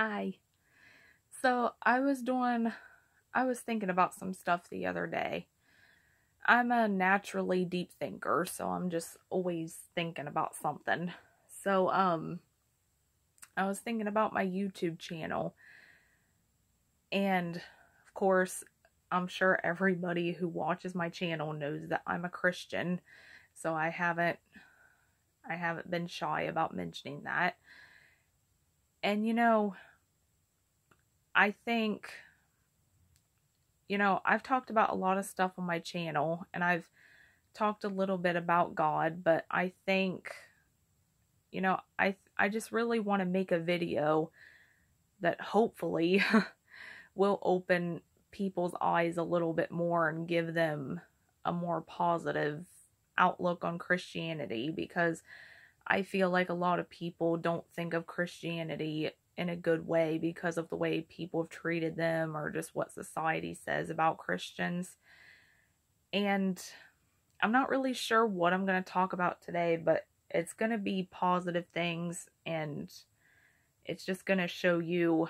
Hi. So I was thinking about some stuff the other day. I'm a naturally deep thinker, so I'm just always thinking about something. So, I was thinking about my YouTube channel, and of course, I'm sure everybody who watches my channel knows that I'm a Christian, so I haven't been shy about mentioning that. And I think I've talked about a lot of stuff on my channel and I've talked a little bit about God, but I think, I just really want to make a video that hopefully will open people's eyes a little bit more and give them a more positive outlook on Christianity, because I feel like a lot of people don't think of Christianity in a good way because of the way people have treated them or just what society says about Christians. And I'm not really sure what I'm going to talk about today, but it's going to be positive things, and it's just going to show you,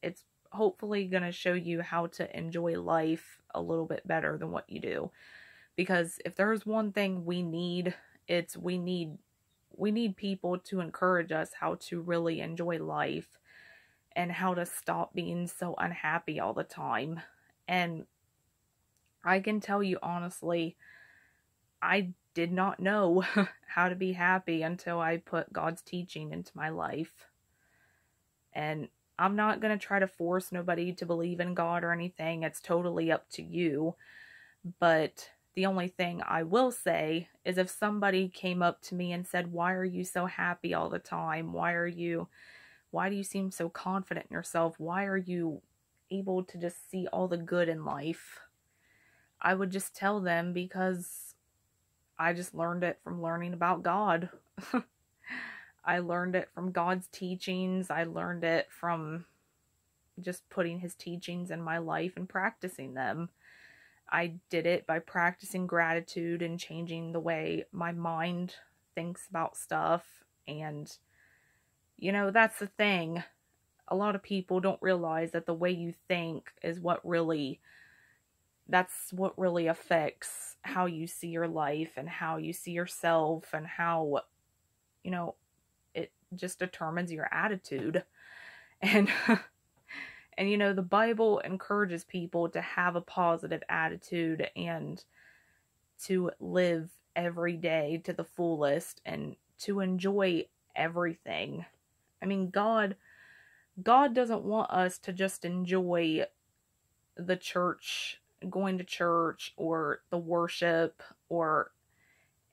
it's hopefully going to show you how to enjoy life a little bit better than what you do. Because if there's one thing we need, it's we need people to encourage us how to really enjoy life and how to stop being so unhappy all the time. And I can tell you honestly, I did not know how to be happy until I put God's teaching into my life. And I'm not going to try to force nobody to believe in God or anything. It's totally up to you. But the only thing I will say is if somebody came up to me and said, "Why are you so happy all the time? Why do you seem so confident in yourself? Why are you able to just see all the good in life?" I would just tell them, because I just learned it from learning about God. I learned it from God's teachings. I learned it from just putting his teachings in my life and practicing them. I did it by practicing gratitude and changing the way my mind thinks about stuff. And, that's the thing. A lot of people don't realize that the way you think is that's what really affects how you see your life and how you see yourself, and how, it just determines your attitude. And and the Bible encourages people to have a positive attitude and to live every day to the fullest and to enjoy everything. I mean, God doesn't want us to just enjoy the church, going to church, or the worship, or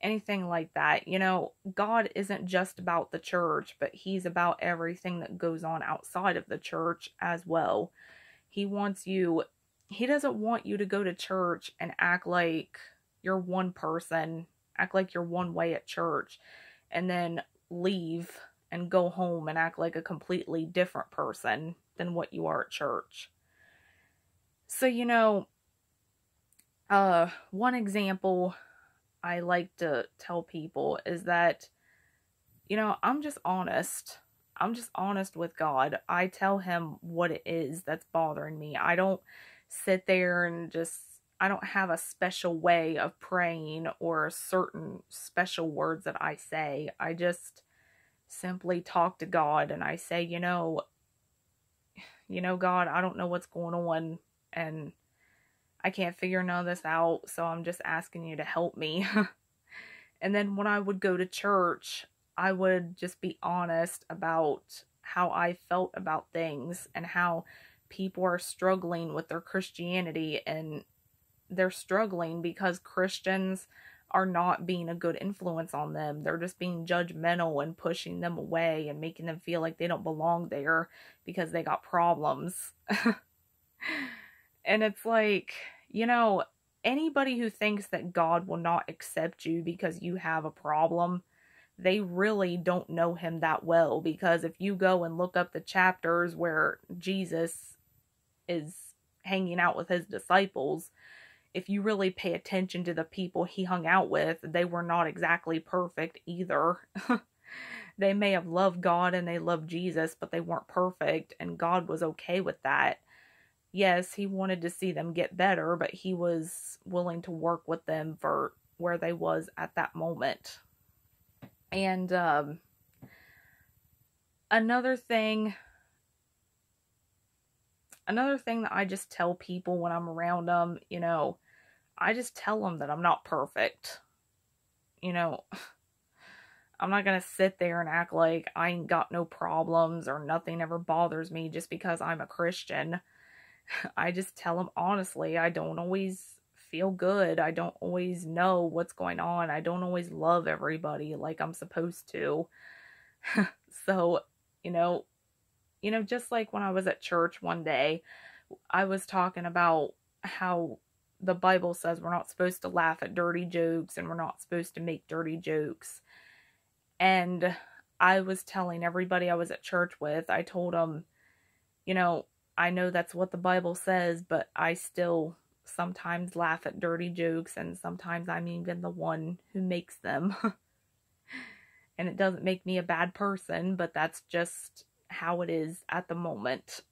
anything like that. God isn't just about the church, but he's about everything that goes on outside of the church as well. He doesn't want you to go to church and act like you're one person, act like you're one way at church, and then leave and go home and act like a completely different person than what you are at church. So, one example I like to tell people is that, I'm just honest. I'm just honest with God. I tell him what it is that's bothering me. I don't sit there and I don't have a special way of praying or certain special words that I say. I just simply talk to God and I say, God, I don't know what's going on, and I can't figure none of this out, so I'm just asking you to help me. And then when I would go to church, I would just be honest about how I felt about things and how people are struggling with their Christianity, and they're struggling because Christians are not being a good influence on them. They're just being judgmental and pushing them away and making them feel like they don't belong there because they got problems. And it's like, anybody who thinks that God will not accept you because you have a problem, they really don't know him that well. Because if you go and look up the chapters where Jesus is hanging out with his disciples, if you really pay attention to the people he hung out with, they were not exactly perfect either. they may have loved God and they loved Jesus, but they weren't perfect, and God was okay with that. Yes, he wanted to see them get better, but he was willing to work with them for where they was at that moment. And another thing that I just tell people when I'm around them, I just tell them that I'm not perfect. I'm not going to sit there and act like I ain't got no problems or nothing ever bothers me just because I'm a Christian. I just tell them honestly, I don't always feel good. I don't always know what's going on. I don't always love everybody like I'm supposed to. So, just like when I was at church one day, I was talking about how the Bible says we're not supposed to laugh at dirty jokes and we're not supposed to make dirty jokes. And I was telling everybody I was at church with, I told them, I know that's what the Bible says, but I still sometimes laugh at dirty jokes, and sometimes I'm even the one who makes them. And it doesn't make me a bad person, but that's just how it is at the moment.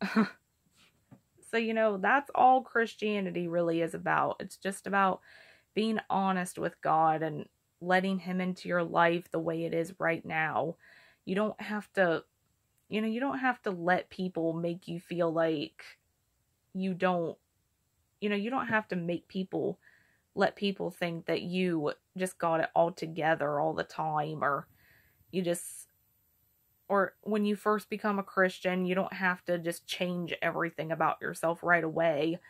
So, that's all Christianity really is about. It's just about being honest with God and letting him into your life the way it is right now. You don't have to let people make you feel like you don't have to let people think that you just got it all together all the time, or when you first become a Christian, you don't have to just change everything about yourself right away.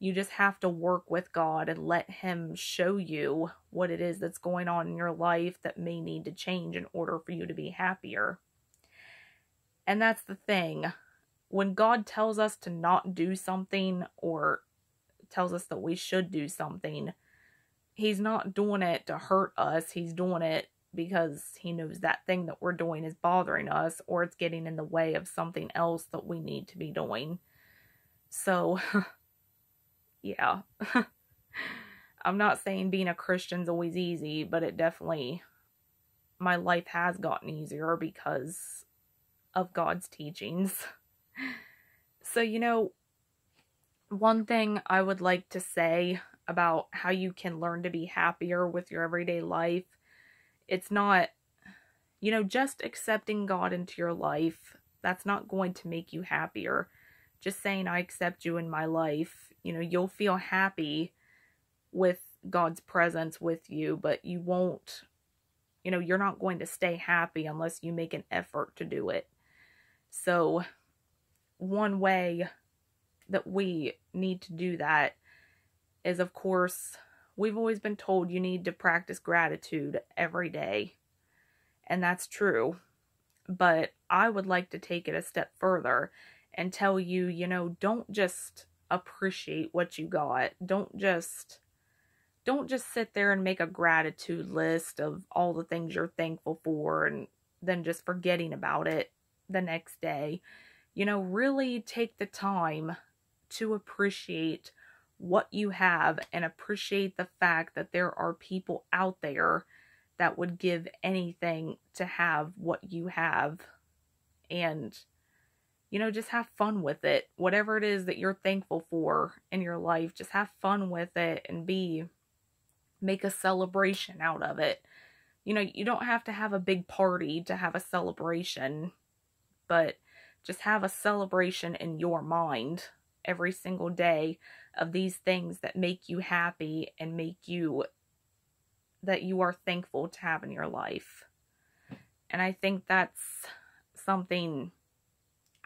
You just have to work with God and let him show you what it is that's going on in your life that may need to change in order for you to be happier. And that's the thing. When God tells us to not do something or tells us that we should do something, he's not doing it to hurt us. He's doing it because he knows that thing that we're doing is bothering us, or it's getting in the way of something else that we need to be doing. So, yeah. I'm not saying being a Christian's always easy, but my life has gotten easier because of God's teachings. So, one thing I would like to say about how you can learn to be happier with your everyday life, it's not, just accepting God into your life, that's not going to make you happier. Just saying, I accept you in my life, you'll feel happy with God's presence with you, but you won't, you're not going to stay happy unless you make an effort to do it. So, one way that we need to do that is, of course, we've always been told you need to practice gratitude every day. And that's true. But I would like to take it a step further and tell you, don't just appreciate what you got. Don't just sit there and make a gratitude list of all the things you're thankful for and then just forgetting about it the next day. Really take the time to appreciate what you have and appreciate the fact that there are people out there that would give anything to have what you have. And, just have fun with it. Whatever it is that you're thankful for in your life, just have fun with it and make a celebration out of it. You don't have to have a big party to have a celebration, but just have a celebration in your mind every single day of these things that make you happy and that you are thankful to have in your life. And I think I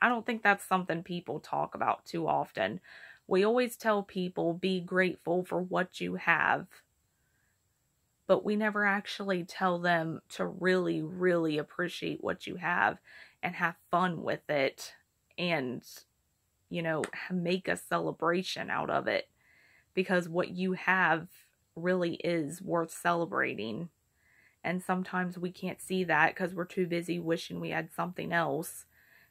don't think that's something people talk about too often. We always tell people, be grateful for what you have, but we never actually tell them to really, really appreciate what you have and have fun with it and, make a celebration out of it, because what you have really is worth celebrating. And sometimes we can't see that because we're too busy wishing we had something else.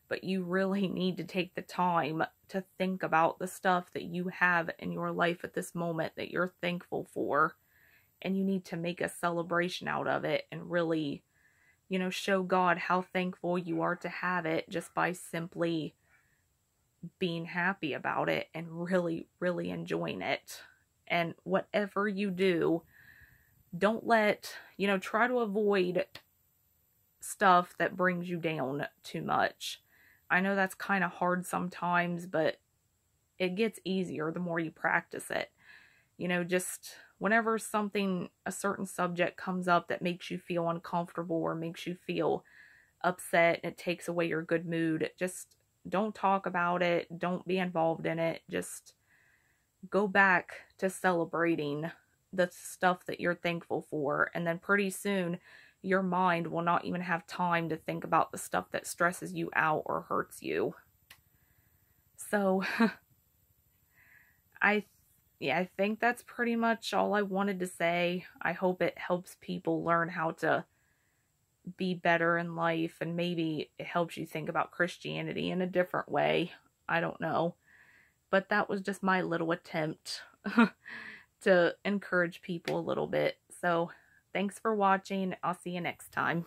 But you really need to take the time to think about the stuff that you have in your life at this moment that you're thankful for. And you need to make a celebration out of it and really, show God how thankful you are to have it just by simply being happy about it and really, really enjoying it. And whatever you do, don't let, try to avoid stuff that brings you down too much. I know that's kind of hard sometimes, but it gets easier the more you practice it. Just whenever a certain subject comes up that makes you feel uncomfortable or makes you feel upset and it takes away your good mood, just don't talk about it. Don't be involved in it. Just go back to celebrating the stuff that you're thankful for. And then pretty soon, your mind will not even have time to think about the stuff that stresses you out or hurts you. So, I think that's pretty much all I wanted to say. I hope it helps people learn how to be better in life, and maybe it helps you think about Christianity in a different way. I don't know. But that was just my little attempt to encourage people a little bit. So, thanks for watching. I'll see you next time.